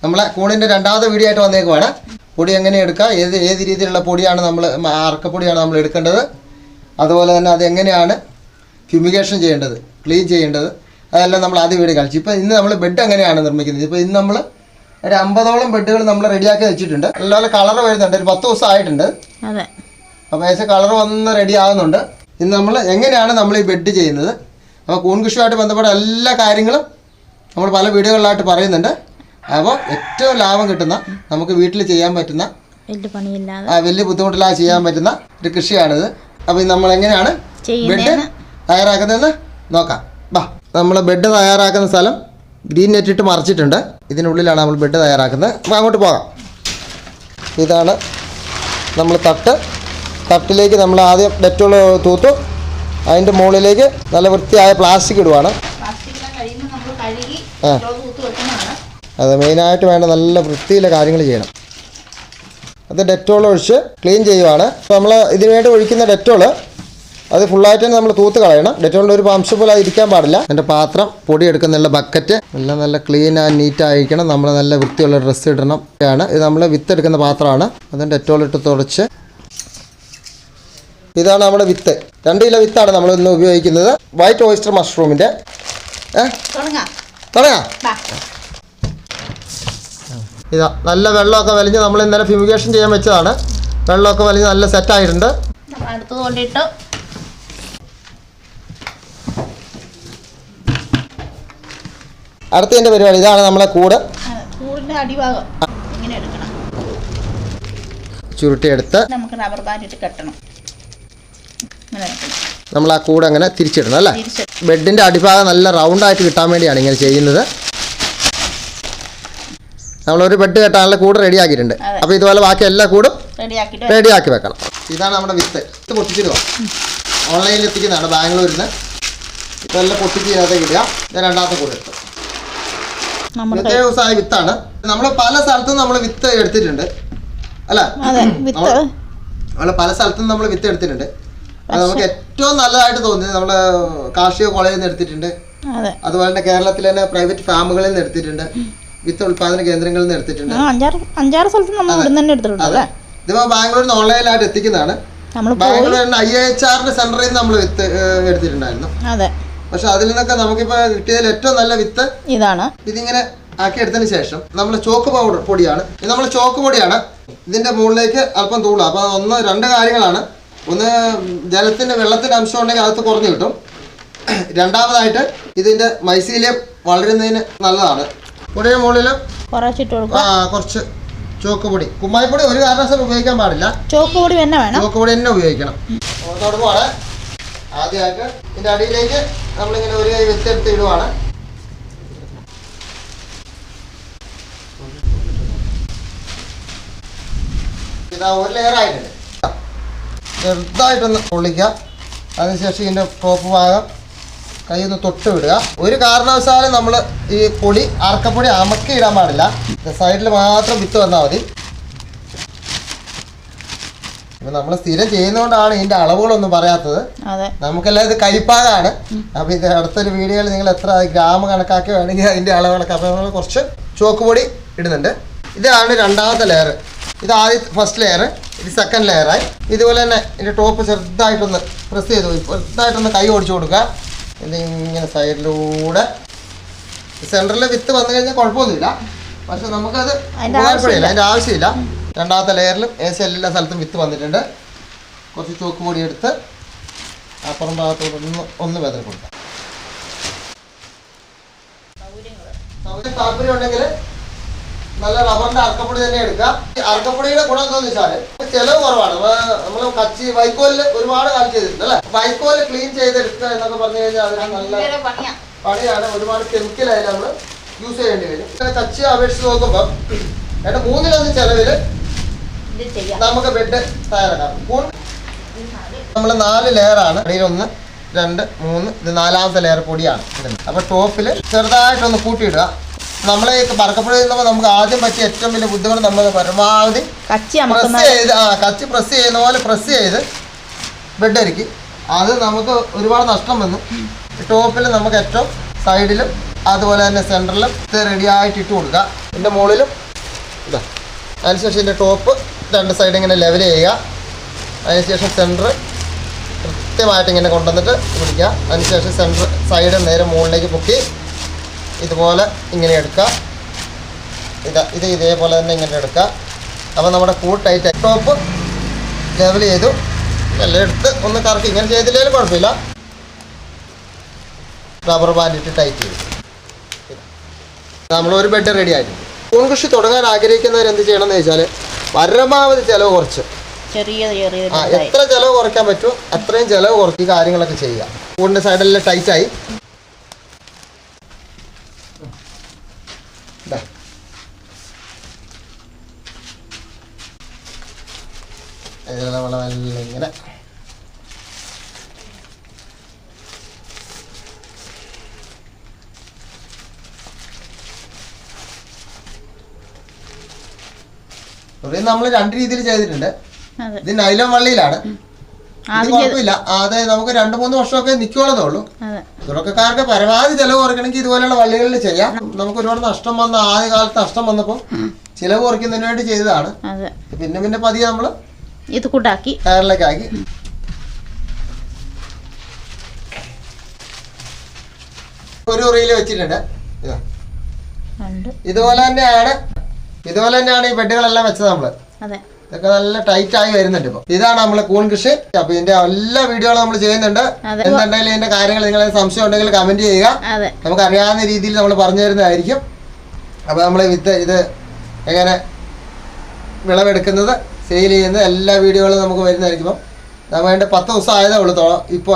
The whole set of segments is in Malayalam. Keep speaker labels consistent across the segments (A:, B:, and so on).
A: നമ്മളെ കൂണിൻ്റെ രണ്ടാമത്തെ വീഡിയോ ആയിട്ട് വന്നേക്കുവാണ്. പൊടി എങ്ങനെ എടുക്കുക, ഏത് രീതിയിലുള്ള പൊടിയാണ് നമ്മൾ അറക്കപ്പൊടിയാണ് നമ്മൾ എടുക്കേണ്ടത്, അതുപോലെ തന്നെ അതെങ്ങനെയാണ് ഫ്യൂമിഗേഷൻ ചെയ്യേണ്ടത്, ക്ലീൻ ചെയ്യേണ്ടത്, അതെല്ലാം നമ്മൾ ആദ്യം വീഡിയോ കാണിച്ചു. ഇപ്പോൾ ഇന്ന് നമ്മൾ ബെഡ് എങ്ങനെയാണ് നിർമ്മിക്കുന്നത്. ഇപ്പോൾ ഇന്ന് നമ്മൾ ഒരു 50ഓളം ബെഡുകൾ നമ്മൾ റെഡിയാക്കി വെച്ചിട്ടുണ്ട്. നല്ലപോലെ കളർ വരുന്നുണ്ട്. ഒരു 10 ദിവസം ആയിട്ടുണ്ട്.
B: അതെ,
A: അപ്പോൾ ഏകദേശം കളർ വന്ന് റെഡി ആകുന്നുണ്ട്. ഇന്ന് നമ്മൾ എങ്ങനെയാണ് നമ്മൾ ഈ ബെഡ് ചെയ്യുന്നത്, അപ്പോൾ കൂൺ കൃഷിയുമായിട്ട് ബന്ധപ്പെട്ട എല്ലാ കാര്യങ്ങളും നമ്മൾ പല വീഡിയോകളിലായിട്ട് പറയുന്നുണ്ട്. അപ്പോൾ ഏറ്റവും ലാഭം കിട്ടുന്ന, നമുക്ക് വീട്ടിൽ ചെയ്യാൻ പറ്റുന്ന, വലിയ ബുദ്ധിമുട്ടില്ലാതെ ചെയ്യാൻ പറ്റുന്ന ഒരു കൃഷിയാണിത്. അപ്പോൾ നമ്മൾ എങ്ങനെയാണ് ബെഡ് തയ്യാറാക്കുന്നതെന്ന് നോക്കാം. ബാ, നമ്മൾ ബെഡ് തയ്യാറാക്കുന്ന സ്ഥലം ഗ്രീൻ നെറ്റ് ഇട്ട് മറിച്ചിട്ടുണ്ട്. ഇതിനുള്ളിലാണ് നമ്മൾ ബെഡ് തയ്യാറാക്കുന്നത്. അപ്പോൾ അങ്ങോട്ട് പോകാം. ഇതാണ് നമ്മൾ തട്ടിലേക്ക് നമ്മൾ ആദ്യം ഡെറ്റോൾ തൂത്തു. അതിൻ്റെ മുകളിലേക്ക് നല്ല വൃത്തിയായ പ്ലാസ്റ്റിക് ഇടുവാണ്. അത് മെയിനായിട്ട് വേണ്ട, നല്ല വൃത്തിയിലെ കാര്യങ്ങൾ ചെയ്യണം. അത് ഡെറ്റോൾ ഒഴിച്ച് ക്ലീൻ ചെയ്യുവാണ്. അപ്പോൾ നമ്മൾ ഇതിനു വേണ്ടി ഒഴിക്കുന്ന ഡെറ്റോൾ അത് ഫുള്ളായിട്ട് തന്നെ നമ്മൾ തൂത്ത് കളയണം. ഡെറ്റോളിൻ്റെ ഒരു അംശം പോലെ അത് ഇരിക്കാൻ പാടില്ല. എൻ്റെ പാത്രം, പൊടി എടുക്കുന്നുള്ള ബക്കറ്റ് എല്ലാം നല്ല ക്ലീൻ ആൻഡ് നീറ്റ് ആയിരിക്കണം. നമ്മൾ നല്ല വൃത്തിയുള്ള ഡ്രസ്സ് ഇടണം. ഇത് നമ്മൾ വിത്ത് എടുക്കുന്ന പാത്രമാണ്. അതും ഡെറ്റോൾ ഇട്ട് തുടച്ച്. ഇതാണ് നമ്മുടെ വിത്ത്. 2 കിലോ വിത്താണ് നമ്മൾ ഇന്ന് ഉപയോഗിക്കുന്നത്. വൈറ്റ് ഓയിസ്റ്റർ മഷ്റൂമിൻ്റെ. തുടങ്ങാം. ഇതാ നല്ല വെള്ളമൊക്കെ വലിഞ്ഞ് നമ്മൾ ഇന്നലെ ഫ്യൂമിഗേഷൻ ചെയ്യാൻ വെച്ചതാണ്. വെള്ളമൊക്കെ വലിഞ്ഞ് നല്ല സെറ്റായിട്ടുണ്ട്. അടുത്തതിൻ്റെ പരിപാടി ഇതാണ് നമ്മളെ കൂടിൻ്റെ
B: അടിഭാഗം ഇങ്ങനെ എടുക്കണം.
A: ചുരുട്ടിയെടുത്ത്
B: നമുക്ക് റബ്ബർ ബാൻഡ് ഇട്ട് കെട്ടണം.
A: നമ്മൾ ആ കൂട് അങ്ങനെ തിരിച്ചിടണം അല്ലേ. ബെഡിൻ്റെ അടിഭാഗം നല്ല റൗണ്ടായിട്ട് കിട്ടാൻ വേണ്ടിയാണ് ഇങ്ങനെ ചെയ്യുന്നത്. നമ്മളൊരു ബെഡ് കെട്ടാനുള്ള കൂട് റെഡിയാക്കിയിട്ടുണ്ട്. അപ്പോൾ ഇതുപോലെ ബാക്കി എല്ലാ കൂടും റെഡിയാക്കി വെക്കണം. ഇതാണ് നമ്മുടെ വിത്ത്. ഇത് പൊട്ടിച്ചിടുക. ഓൺലൈനിൽ എത്തിക്കുന്നതാണ് ബാംഗ്ലൂരിൽ നിന്ന്. ഇതെല്ലാം പൊട്ടിച്ച് ഇതിനകത്തേക്ക് ഇടുക. ഞാൻ രണ്ടാമത്തെ കൂടെ എടുത്തു. 20 ദിവസമായ വിത്താണ്. നമ്മൾ പല സ്ഥലത്തും നമ്മൾ വിത്ത് എടുത്തിട്ടുണ്ട് അല്ല. നമ്മൾ പല സ്ഥലത്തും നമ്മൾ വിത്ത് എടുത്തിട്ടുണ്ട്. അത് നമുക്ക് ഏറ്റവും നല്ലതായിട്ട് തോന്നിയത് നമ്മൾ കാർഷിക കോളേജിൽ നിന്ന് എടുത്തിട്ടുണ്ട്. അതുപോലെ തന്നെ കേരളത്തിലെ തന്നെ പ്രൈവറ്റ് ഫാമുകളിൽ നിന്ന് എടുത്തിട്ടുണ്ട്. വിത്ത് ഉൽപാദന കേന്ദ്രങ്ങളിൽ നിന്ന് എടുത്തിട്ടുണ്ട്.
B: 5-6 സ്ഥലത്ത് നമ്മൾ ഇവിടെ തന്നെ എടുത്തിട്ടുണ്ട്.
A: ഇതിപ്പോൾ ബാംഗ്ലൂരിൽ നിന്ന് ഓൺലൈനായിട്ട് എത്തിക്കുന്നതാണ്. ബാംഗ്ലൂരിൽ IIHR സെന്ററിൽ നിന്ന് നമ്മൾ വിത്ത് എടുത്തിട്ടുണ്ടായിരുന്നു. പക്ഷെ അതിൽ നിന്നൊക്കെ നമുക്കിപ്പോൾ കിട്ടിയതിൽ ഏറ്റവും നല്ല വിത്ത് ഇതാണ്. ഇതിങ്ങനെ ആക്കിയെടുത്തതിന് ശേഷം നമ്മൾ ചോക്ക് പൊടിയാണ്. ഇത് നമ്മൾ ചോക്ക് പൊടിയാണ്. ഇതിൻ്റെ മുകളിലേക്ക് അല്പം തൂളുക. അപ്പോൾ 2 കാര്യങ്ങളാണ്. ഒന്ന്, വെള്ളത്തിൻ്റെ അംശം ഉണ്ടെങ്കിൽ അകത്ത് കുറഞ്ഞു കിട്ടും. രണ്ടാമതായിട്ട് ഇതിൻ്റെ മൈസീലിയം വളരുന്നതിന് നല്ലതാണ്. പൊടിയുടെ മുകളിൽ കുറച്ച് ചോക്ക് പൊടി. കുമ്മായിപ്പൊടി ഒരു കാരണവശാലും ഉപയോഗിക്കാൻ പാടില്ല. ചോക്ക് പൊടി തന്നെ ഉപയോഗിക്കണം. തുടങ്ങുവാണ്. ആദ്യമായിട്ട് ഇതിൻ്റെ അടിയിലേക്ക് നമ്മളിങ്ങനെ ഒരു കൈ വെച്ചെടുത്ത് ഇടുവാണ്. ഇതാ ഒരു ലെയർ ആയിട്ടുണ്ട്. ചെറുതായിട്ടൊന്ന് പൊള്ളിക്കുക. അതിനുശേഷം ഇതിൻ്റെ ടോപ്പ് ഭാഗം കൈ ഒന്ന് തൊട്ട് വിടുക. ഒരു കാരണവശാലും നമ്മൾ ഈ പൊടി അറക്കപ്പൊടി അമക്കി ഇടാൻ പാടില്ല. സൈഡിൽ മാത്രം വിത്ത് വന്നാൽ മതി. ഇപ്പം നമ്മൾ സ്ഥിരം ചെയ്യുന്നതുകൊണ്ടാണ് ഇതിൻ്റെ അളവുകളൊന്നും പറയാത്തത്. നമുക്കെല്ലാം ഇത് കരിപ്പാകാണ്. അപ്പോൾ ഇത് അടുത്തൊരു വീഡിയോയിൽ നിങ്ങൾ എത്ര ഗ്രാം കണക്കാക്കി വേണമെങ്കിൽ അതിൻ്റെ അളവുകളൊക്കെ. അപ്പോൾ നമ്മൾ കുറച്ച് ചോക്ക് പൊടി ഇടുന്നുണ്ട്. ഇതാണ് രണ്ടാമത്തെ ലെയർ. ഇത് ഫസ്റ്റ് ലെയർ. ഇത് സെക്കൻഡ് ലെയറായി. ഇതുപോലെ തന്നെ ഇതിൻ്റെ ടോപ്പ് ചെറുതായിട്ടൊന്ന് പ്രസ് ചെയ്ത് ചെറുതായിട്ടൊന്ന് കൈ ഓടിച്ചു കൊടുക്കുക. ഇതിങ്ങനെ സൈഡിലൂടെ. സെൻറ്ററിൽ വിത്ത് വന്നു കഴിഞ്ഞാൽ കുഴപ്പമൊന്നുമില്ല. പക്ഷെ നമുക്കത് ഉപകാരപ്പെടില്ല. അതിൻ്റെ ആവശ്യമില്ല. രണ്ടാമത്തെ ലെയറിലും ഏകദേശം എല്ലാ സ്ഥലത്തും വിത്ത് വന്നിട്ടുണ്ട്. കുറച്ച് ചോക്ക് പൊടി എടുത്ത് അപ്പുറം ഭാഗത്തോട് ഒന്ന് വെതറി കൊടുക്കാം. താല്പര്യം ഉണ്ടെങ്കിൽ നല്ല റബ്ബറിൻ്റെ അറക്കപ്പൊടി തന്നെ എടുക്കുക. അറക്കപ്പൊടിയുടെ ഗുണം എന്താണെന്ന് വെച്ചാൽ ചിലവ് കുറവാണ്. നമ്മൾ വൈക്കോലിൽ ഒരുപാട് കാലം ചെയ്തിട്ടുണ്ട് അല്ലേ. വൈക്കോല് ക്ലീൻ ചെയ്തെടുക്കുക എന്നൊക്കെ പറഞ്ഞു കഴിഞ്ഞാൽ അതിന് നല്ല പണിയാണ്. ഒരുപാട് കെമിക്കലായാലും നമ്മൾ യൂസ് ചെയ്യേണ്ടി വരും. കച്ചി അപേക്ഷിച്ച് നോക്കുമ്പോൾ 3-1 ചെലവിൽ നമുക്ക് ബെഡ് തയ്യാറാക്കാം. നമ്മൾ 4 ലെയറാണ്. അടിയിൽ 1, 2, 3. ഇത് 4ാമത്തെ ലെയർ പൊടിയാണ്. അപ്പോൾ ടോപ്പിൽ ചെറുതായിട്ടൊന്ന് കൂട്ടിയിടുക. നമ്മളെ പറക്കപ്പൊടി ചെയ്യുമ്പോൾ നമുക്ക് ആദ്യം പറ്റിയ ഏറ്റവും വലിയ ബുദ്ധിമുട്ട് നമ്മൾ പരമാവധി കച്ചി പ്രസ് ചെയ്യുന്ന പോലെ പ്രസ് ചെയ്ത് ബെഡ് ഒരുക്കി. അത് നമുക്ക് ഒരുപാട് നഷ്ടം വന്നു. ടോപ്പിൽ നമുക്ക് ഏറ്റവും സൈഡിലും അതുപോലെ തന്നെ സെൻറ്ററിലും ഇത് റെഡി ആയിട്ട് ഇട്ട് കൊടുക്കുക. ഇതിൻ്റെ മുകളിലും ഇതാ. അതിനുശേഷം ഇതിൻ്റെ ടോപ്പ് രണ്ട് സൈഡ് ഇങ്ങനെ ലെവൽ ചെയ്യുക. അതിനുശേഷം സെൻറ്റർ കൃത്യമായിട്ട് ഇങ്ങനെ കൊണ്ടുവന്നിട്ട് പിടിക്കുക. അതിനുശേഷം സെൻറ്റർ സൈഡ് നേരെ മുകളിലേക്ക് പൊക്കി ഇതുപോലെ ഇങ്ങനെ എടുക്കുക. ഇത് ഇതേപോലെ തന്നെ ഇങ്ങനെ എടുക്കുക. അപ്പോൾ നമ്മുടെ ടൈറ്റ് ടോപ്പ് ലെവൽ ചെയ്തു. എല്ലാം എടുത്ത് ഒന്ന് കറക്കി. ഇങ്ങനെ ചെയ്തില്ലെങ്കിലും കുഴപ്പമില്ല. റബ്ബർ ബാൻഡ് ഇട്ട് ടൈറ്റ് ചെയ്തു. നമ്മളൊരു ബെഡ് റെഡി ആയിട്ടുണ്ട്. കൂൺ കൃഷി തുടങ്ങാൻ ആഗ്രഹിക്കുന്നവർ എന്ത് ചെയ്യണമെന്ന് വെച്ചാൽ പരമാവധി ചിലവ് കുറച്ച് എത്ര ചിലവ് കുറയ്ക്കാൻ പറ്റുമോ അത്രയും ചിലവ് കുറച്ച് ഈ കാര്യങ്ങളൊക്കെ ചെയ്യുക. കൂണിൻ്റെ സൈഡെല്ലാം ടൈറ്റായി. ഇങ്ങനെ നമ്മൾ രണ്ട് രീതിയിൽ ചെയ്തിട്ടുണ്ട്. ഇത് നൈലോൺ വള്ളിയിലാണ്. കുഴപ്പമില്ല. അതായത് നമുക്ക് 2-3 വർഷമൊക്കെ നിൽക്കുള്ളതേ ഉള്ളൂ. തുടക്കക്കാർക്ക് പരമാവധി ചിലവ് കുറയ്ക്കണമെങ്കിൽ ഇതുപോലെയുള്ള വള്ളികളിൽ ചെയ്യാം. നമുക്ക് ഒരുപാട് നഷ്ടം വന്ന ആദ്യ കാലത്ത് നഷ്ടം വന്നപ്പോൾ ചിലവ് കുറയ്ക്കുന്നതിന് വേണ്ടി ചെയ്തതാണ്. പിന്നെ പതിയെ നമ്മൾ
B: ഇത് കൂട്ടാക്കി
A: കയറിലേക്ക് ആക്കി. ഒരു റീല് വെച്ചിട്ടുണ്ട്. ഇതുപോലെ തന്നെയാണ് ഈ ബെഡുകളെല്ലാം വെച്ചത് നമ്മള്. ഇതൊക്കെ നല്ല ടൈറ്റ് ആയി വരുന്നുണ്ട്. ഇപ്പൊ ഇതാണ് നമ്മളെ കൂൺ കൃഷി. അപ്പൊ ഇതിന്റെ എല്ലാ വീഡിയോകളും നമ്മൾ ചെയ്യുന്നുണ്ട്. എന്തുണ്ടെങ്കിലും ഇതിന്റെ കാര്യങ്ങൾ നിങ്ങൾ സംശയം ഉണ്ടെങ്കിൽ കമന്റ് ചെയ്യുക. നമുക്ക് അറിയാവുന്ന രീതിയിൽ നമ്മൾ പറഞ്ഞു തരുന്നതായിരിക്കും. അപ്പൊ നമ്മൾ ഇത് എങ്ങനെ വിളവെടുക്കുന്നത് സെയിൽ ചെയ്യുന്നത് എല്ലാ വീഡിയോകളും നമുക്ക് വരുന്നതായിരിക്കും. നമ്മൾ വേണ്ട 10 ദിവസം ആയതേ ഉള്ളൂ. ഇപ്പോൾ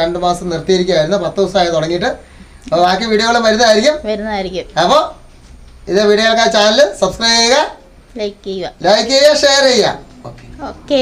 A: 2 മാസം നിർത്തിയിരിക്കുകയായിരുന്നു. 10 ദിവസമായി തുടങ്ങിയിട്ട്. അപ്പോൾ ബാക്കി വീഡിയോകളും വരുന്നതായിരിക്കും. അപ്പോൾ ഇത് വീഡിയോകൾക്കായി ചാനൽ സബ്സ്ക്രൈബ് ചെയ്യുക, ലൈക്ക് ചെയ്യുക, ഷെയർ ചെയ്യുക. ഓക്കെ.